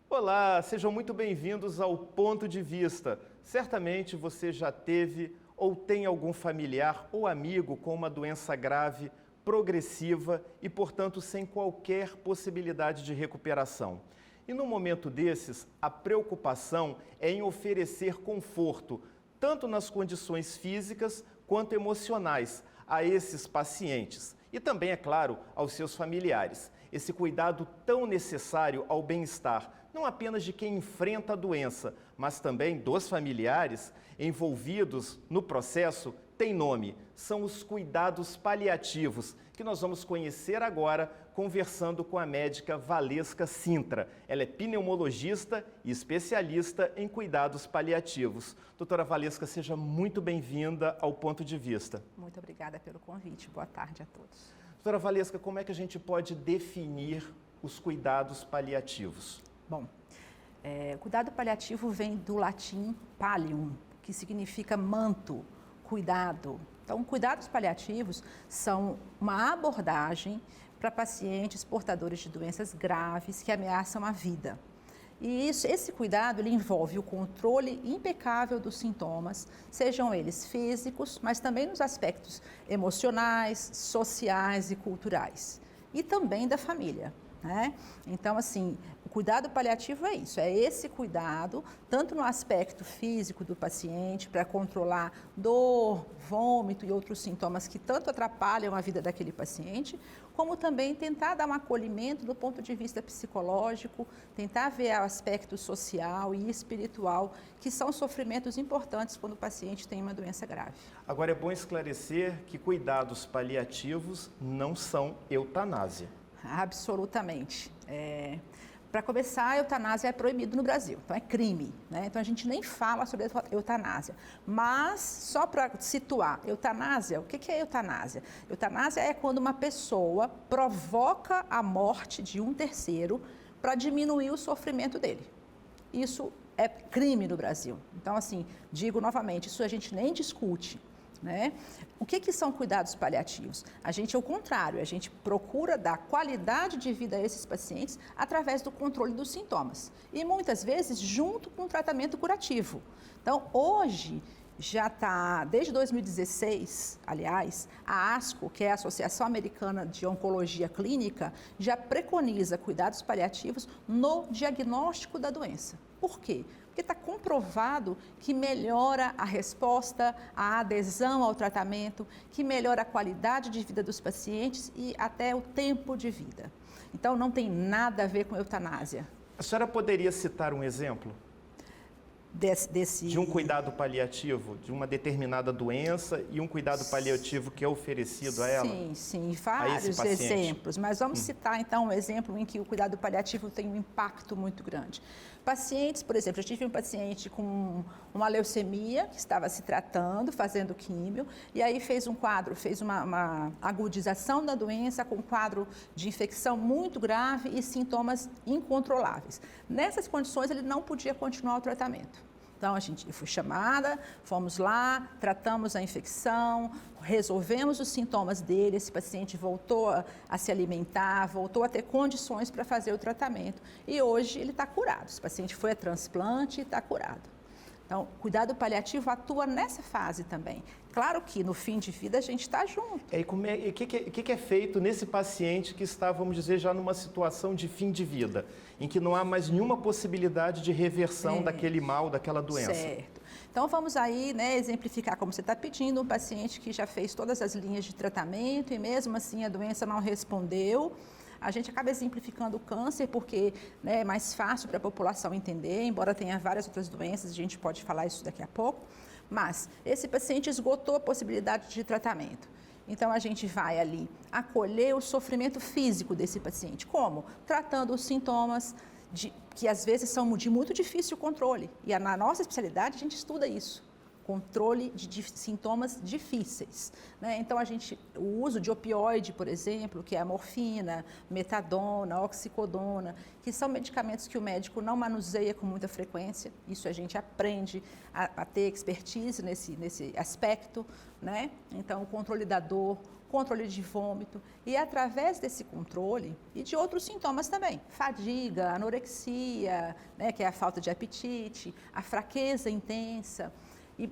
Olá, sejam muito bem-vindos ao Ponto de Vista. Certamente você já teve ou tem algum familiar ou amigo com uma doença grave, progressiva e, portanto, sem qualquer possibilidade de recuperação. E num momento desses, a preocupação é em oferecer conforto, tanto nas condições físicas quanto emocionais, a esses pacientes e também, é claro, aos seus familiares. Esse cuidado tão necessário ao bem-estar, não apenas de quem enfrenta a doença, mas também dos familiares envolvidos no processo, tem nome. São os cuidados paliativos, que nós vamos conhecer agora conversando com a médica Valesca Sintra. Ela é pneumologista e especialista em cuidados paliativos. Doutora Valesca, seja muito bem-vinda ao Ponto de Vista. Muito obrigada pelo convite. Boa tarde a todos. Doutora Valesca, como é que a gente pode definir os cuidados paliativos? Bom, o cuidado paliativo vem do latim pallium, que significa manto, cuidado. Então, cuidados paliativos são uma abordagem para pacientes portadores de doenças graves que ameaçam a vida. E esse cuidado ele envolve o controle impecável dos sintomas, sejam eles físicos, mas também nos aspectos emocionais, sociais e culturais. E também da família. Né? Então, assim, o cuidado paliativo é isso, é esse cuidado, tanto no aspecto físico do paciente, para controlar dor, vômito e outros sintomas que tanto atrapalham a vida daquele paciente, como também tentar dar um acolhimento do ponto de vista psicológico, tentar ver o aspecto social e espiritual, que são sofrimentos importantes quando o paciente tem uma doença grave. Agora, é bom esclarecer que cuidados paliativos não são eutanásia. Absolutamente. Para começar, a eutanásia é proibido no Brasil, então é crime, né? Então a gente nem fala sobre eutanásia. Mas, só para situar, eutanásia, o que é eutanásia? Eutanásia é quando uma pessoa provoca a morte de um terceiro para diminuir o sofrimento dele. Isso é crime no Brasil. Então, assim, digo novamente, isso a gente nem discute. Né? O que são cuidados paliativos? A gente, ao contrário, a gente procura dar qualidade de vida a esses pacientes através do controle dos sintomas e muitas vezes junto com o tratamento curativo. Então, hoje já está, desde 2016, aliás, a ASCO, que é a Associação Americana de Oncologia Clínica, já preconiza cuidados paliativos no diagnóstico da doença. Por quê? Porque está comprovado que melhora a resposta, a adesão ao tratamento, que melhora a qualidade de vida dos pacientes e até o tempo de vida. Então, não tem nada a ver com eutanásia. A senhora poderia citar um exemplo? De um cuidado paliativo, de uma determinada doença e um cuidado paliativo que é oferecido a ela? Sim, vários exemplos, mas vamos citar então um exemplo em que o cuidado paliativo tem um impacto muito grande. Pacientes, por exemplo, eu tive um paciente com uma leucemia que estava se tratando, fazendo químio, e aí fez uma agudização da doença com um quadro de infecção muito grave e sintomas incontroláveis. Nessas condições, ele não podia continuar o tratamento. Então, eu fui chamada, fomos lá, tratamos a infecção, resolvemos os sintomas dele, esse paciente voltou a se alimentar, voltou a ter condições para fazer o tratamento. E hoje ele está curado, esse paciente foi a transplante e está curado. Então, cuidado paliativo atua nessa fase também. Claro que no fim de vida a gente está junto. E o que é feito nesse paciente que está, vamos dizer, já numa situação de fim de vida, em que não há mais nenhuma possibilidade de reversão daquele mal, daquela doença? Certo. Então vamos aí, né, exemplificar como você está pedindo, um paciente que já fez todas as linhas de tratamento e mesmo assim a doença não respondeu. A gente acaba exemplificando o câncer porque, né, é mais fácil para a população entender, embora tenha várias outras doenças, a gente pode falar isso daqui a pouco. Mas esse paciente esgotou a possibilidade de tratamento. Então a gente vai ali acolher o sofrimento físico desse paciente. Como? Tratando os sintomas que às vezes são de muito difícil controle. E na nossa especialidade a gente estuda isso. controle de sintomas difíceis, né? Então, o uso de opioide, por exemplo, que é a morfina, metadona, oxicodona, que são medicamentos que o médico não manuseia com muita frequência, isso a gente aprende a ter expertise nesse aspecto, né? Então, o controle da dor, controle de vômito, e através desse controle e de outros sintomas também, fadiga, anorexia, né, que é a falta de apetite, a fraqueza intensa. E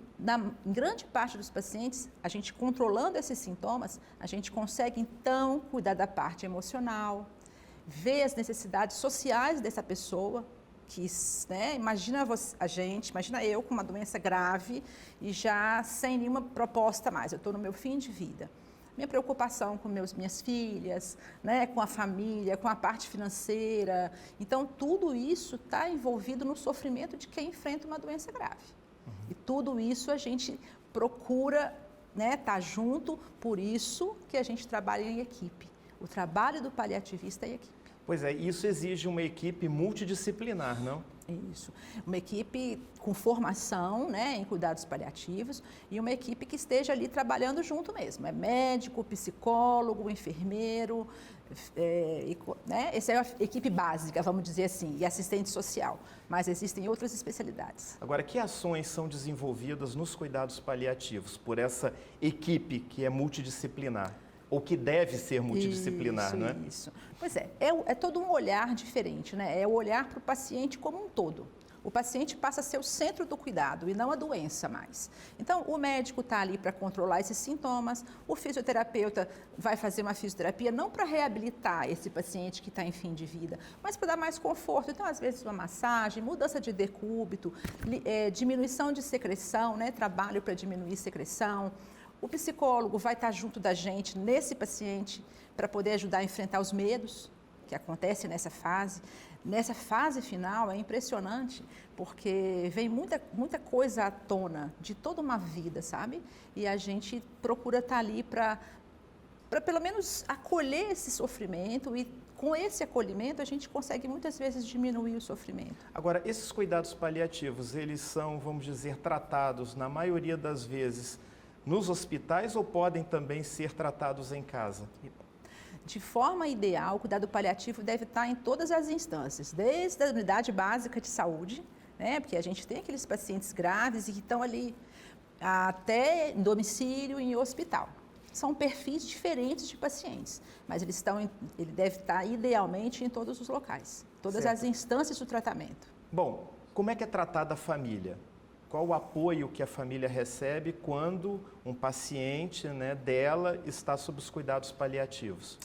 em grande parte dos pacientes, a gente controlando esses sintomas, a gente consegue então cuidar da parte emocional, ver as necessidades sociais dessa pessoa, que, né, imagina eu com uma doença grave e já sem nenhuma proposta mais, eu estou no meu fim de vida. Minha preocupação com minhas filhas, né, com a família, com a parte financeira. Então, tudo isso está envolvido no sofrimento de quem enfrenta uma doença grave. E tudo isso a gente procura, né, estar junto, por isso que a gente trabalha em equipe. O trabalho do paliativista é em equipe. Pois é, isso exige uma equipe multidisciplinar, não? Isso. Uma equipe com formação, né, em cuidados paliativos e uma equipe que esteja ali trabalhando junto mesmo. É médico, psicólogo, enfermeiro, né? Essa é a equipe básica, vamos dizer assim, e assistente social. Mas existem outras especialidades. Agora, que ações são desenvolvidas nos cuidados paliativos por essa equipe que é multidisciplinar? Ou que deve ser multidisciplinar, não é? Isso. Pois é todo um olhar diferente, né? É o olhar para o paciente como um todo. O paciente passa a ser o centro do cuidado e não a doença mais. Então, o médico está ali para controlar esses sintomas, o fisioterapeuta vai fazer uma fisioterapia não para reabilitar esse paciente que está em fim de vida, mas para dar mais conforto. Então, às vezes, uma massagem, mudança de decúbito, diminuição de secreção, né? Trabalho para diminuir secreção. O psicólogo vai estar junto da gente nesse paciente para poder ajudar a enfrentar os medos que acontecem nessa fase. Nessa fase final é impressionante, porque vem muita coisa à tona de toda uma vida, sabe? E a gente procura estar ali para pelo menos acolher esse sofrimento e com esse acolhimento a gente consegue muitas vezes diminuir o sofrimento. Agora, esses cuidados paliativos, eles são, vamos dizer, tratados na maioria das vezes nos hospitais ou podem também ser tratados em casa? De forma ideal, o cuidado paliativo deve estar em todas as instâncias, desde a unidade básica de saúde, né, porque a gente tem aqueles pacientes graves e que estão ali até em domicílio e em hospital. São perfis diferentes de pacientes, mas ele deve estar idealmente em todos os locais, todas as instâncias do tratamento. Bom, como é que é tratada a família? Qual o apoio que a família recebe quando um paciente, né, dela está sob os cuidados paliativos?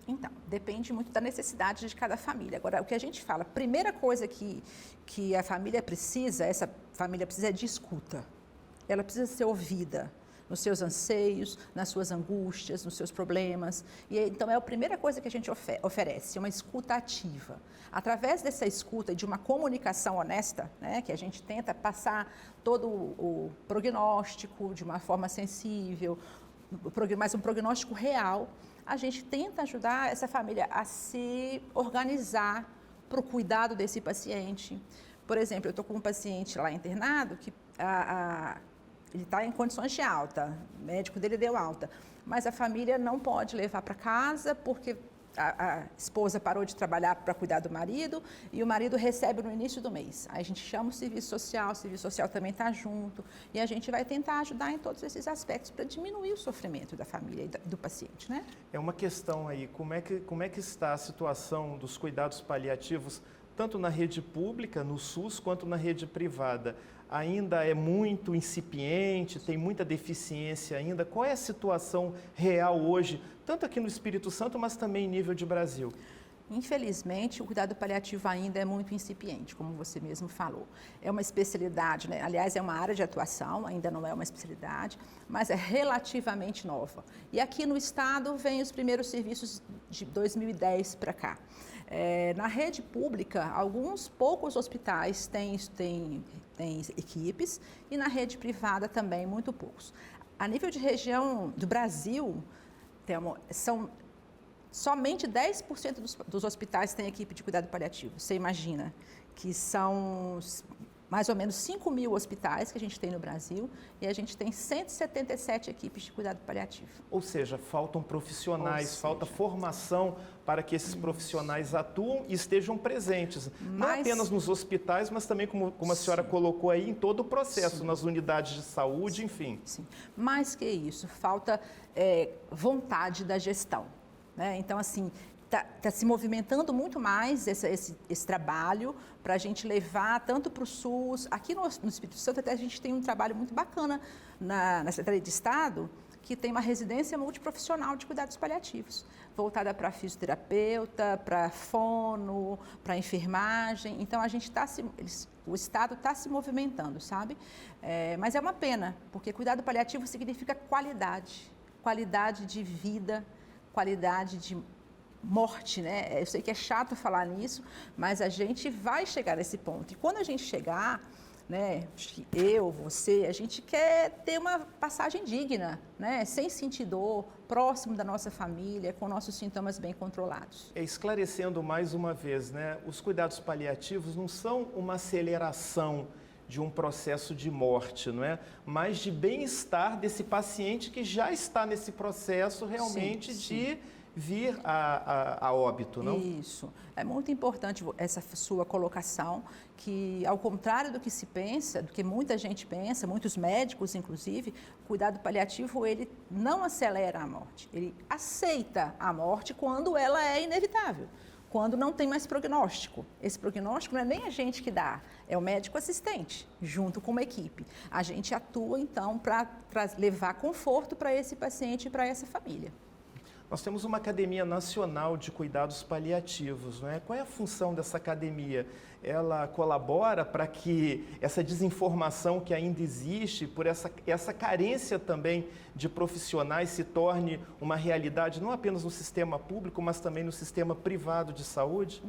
Então, depende muito da necessidade de cada família. Agora, o que a gente fala, a primeira coisa que a família precisa, essa família precisa é de escuta. Ela precisa ser ouvida nos seus anseios, nas suas angústias, nos seus problemas. E então, é a primeira coisa que a gente oferece, uma escuta ativa. Através dessa escuta e de uma comunicação honesta, né, que a gente tenta passar todo o prognóstico de uma forma sensível, mas um prognóstico real, a gente tenta ajudar essa família a se organizar para o cuidado desse paciente. Por exemplo, eu estou com um paciente lá internado que ele está em condições de alta, o médico dele deu alta, mas a família não pode levar para casa porque a esposa parou de trabalhar para cuidar do marido e o marido recebe no início do mês. Aí a gente chama o serviço social também está junto e a gente vai tentar ajudar em todos esses aspectos para diminuir o sofrimento da família e do paciente, né? É uma questão aí, como é que está a situação dos cuidados paliativos, tanto na rede pública, no SUS, quanto na rede privada? Ainda é muito incipiente, tem muita deficiência ainda. Qual é a situação real hoje, tanto aqui no Espírito Santo, mas também em nível de Brasil? Infelizmente, o cuidado paliativo ainda é muito incipiente, como você mesmo falou. É uma especialidade, né? Aliás, é uma área de atuação, ainda não é uma especialidade, mas é relativamente nova. E aqui no estado vem os primeiros serviços de 2010 para cá. Na rede pública, alguns poucos hospitais têm equipes e na rede privada também muito poucos. A nível de região do Brasil, são somente 10% dos hospitais têm equipe de cuidado paliativo. Você imagina que são mais ou menos 5 mil hospitais que a gente tem no Brasil e a gente tem 177 equipes de cuidado paliativo. Ou seja, faltam profissionais, falta formação para que esses profissionais atuam e estejam presentes. Não apenas nos hospitais, mas também, como a senhora colocou aí, em todo o processo, nas unidades de saúde, enfim. Sim. Mais que isso, falta vontade da gestão, né? Então, assim, está se movimentando muito mais esse trabalho para a gente levar tanto para o SUS. Aqui no Espírito Santo até a gente tem um trabalho muito bacana na Secretaria de Estado, que tem uma residência multiprofissional de cuidados paliativos, voltada para fisioterapeuta, para fono, para enfermagem. Então, a gente o Estado está se movimentando, sabe? Mas é uma pena, porque cuidado paliativo significa qualidade de vida, qualidade de morte, né? Eu sei que é chato falar nisso, mas a gente vai chegar nesse ponto. E quando a gente chegar, né, você, a gente quer ter uma passagem digna, né, sem sentir dor, próximo da nossa família, com nossos sintomas bem controlados. Esclarecendo mais uma vez, né, os cuidados paliativos não são uma aceleração de um processo de morte, não é? Mas de bem-estar desse paciente que já está nesse processo realmente de vir a óbito, não? Isso. É muito importante essa sua colocação, que ao contrário do que se pensa, do que muita gente pensa, muitos médicos inclusive, o cuidado paliativo ele não acelera a morte, ele aceita a morte quando ela é inevitável, quando não tem mais prognóstico. Esse prognóstico não é nem a gente que dá, é o médico assistente, junto com uma equipe. A gente atua então para levar conforto para esse paciente e para essa família. Nós temos uma Academia Nacional de Cuidados Paliativos, não é? Qual é a função dessa academia? Ela colabora para que essa desinformação que ainda existe, por essa carência também de profissionais, se torne uma realidade, não apenas no sistema público, mas também no sistema privado de saúde?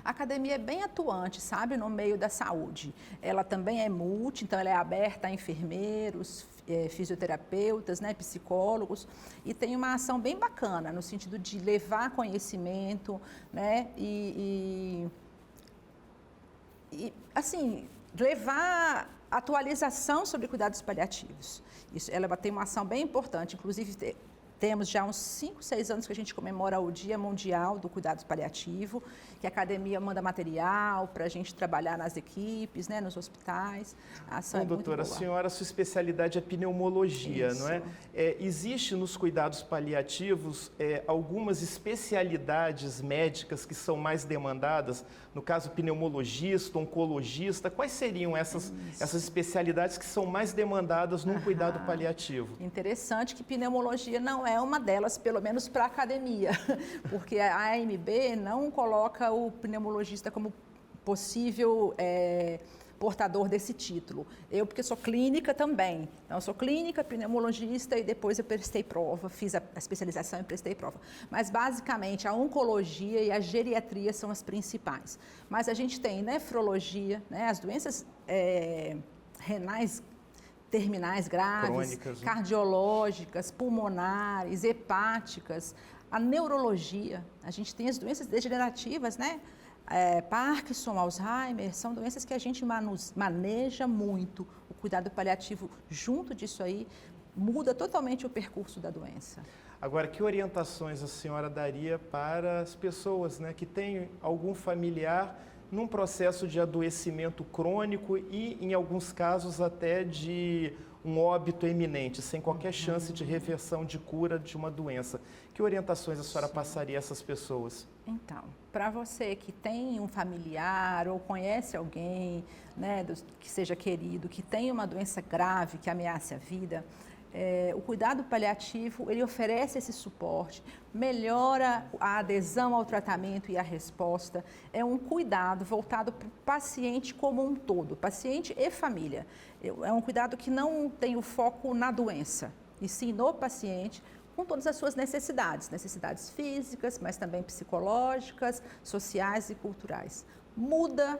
A academia é bem atuante, sabe, no meio da saúde. Ela também é então ela é aberta a enfermeiros, fisioterapeutas, né, psicólogos, e tem uma ação bem bacana no sentido de levar conhecimento, né, e assim, levar atualização sobre cuidados paliativos. Ela tem uma ação bem importante, inclusive temos já uns 5, 6 anos que a gente comemora o Dia Mundial do Cuidado Paliativo, que a academia manda material para a gente trabalhar nas equipes, né, nos hospitais. A ação é muito doutora, boa. A senhora, sua especialidade é pneumologia, Isso. não é? Existe nos cuidados paliativos algumas especialidades médicas que são mais demandadas? No caso, pneumologista, oncologista, quais seriam essas especialidades que são mais demandadas num cuidado paliativo? Interessante que pneumologia não é uma delas, pelo menos para a academia, porque a AMB não coloca o pneumologista como possível portador desse título. Eu, porque sou clínica também, então eu sou clínica, pneumologista e depois eu prestei prova, fiz a especialização e prestei prova. Mas basicamente a oncologia e a geriatria são as principais. Mas a gente tem nefrologia, né, as doenças renais terminais graves, crônicas, né? Cardiológicas, pulmonares, hepáticas, a neurologia, a gente tem as doenças degenerativas, né? Parkinson, Alzheimer, são doenças que a gente maneja muito. O cuidado paliativo, junto disso aí, muda totalmente o percurso da doença. Agora, que orientações a senhora daria para as pessoas, né, que têm algum familiar num processo de adoecimento crônico e, em alguns casos, até de um óbito iminente, sem qualquer chance de reversão, de cura de uma doença? Que orientações a senhora passaria a essas pessoas? Então, para você que tem um familiar ou conhece alguém, né, que seja querido, que tem uma doença grave que ameace a vida, o cuidado paliativo, ele oferece esse suporte, melhora a adesão ao tratamento e a resposta. É um cuidado voltado para o paciente como um todo, paciente e família. É um cuidado que não tem o foco na doença, e sim no paciente, com todas as suas necessidades físicas, mas também psicológicas, sociais e culturais. Muda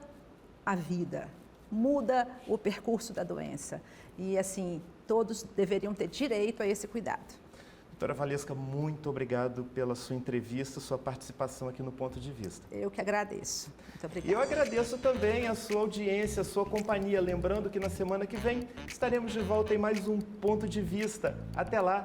a vida, muda o percurso da doença. E assim, todos deveriam ter direito a esse cuidado. Doutora Valesca, muito obrigado pela sua entrevista, sua participação aqui no Ponto de Vista. Eu que agradeço. Muito obrigada. E eu agradeço também a sua audiência, a sua companhia. Lembrando que na semana que vem estaremos de volta em mais um Ponto de Vista. Até lá!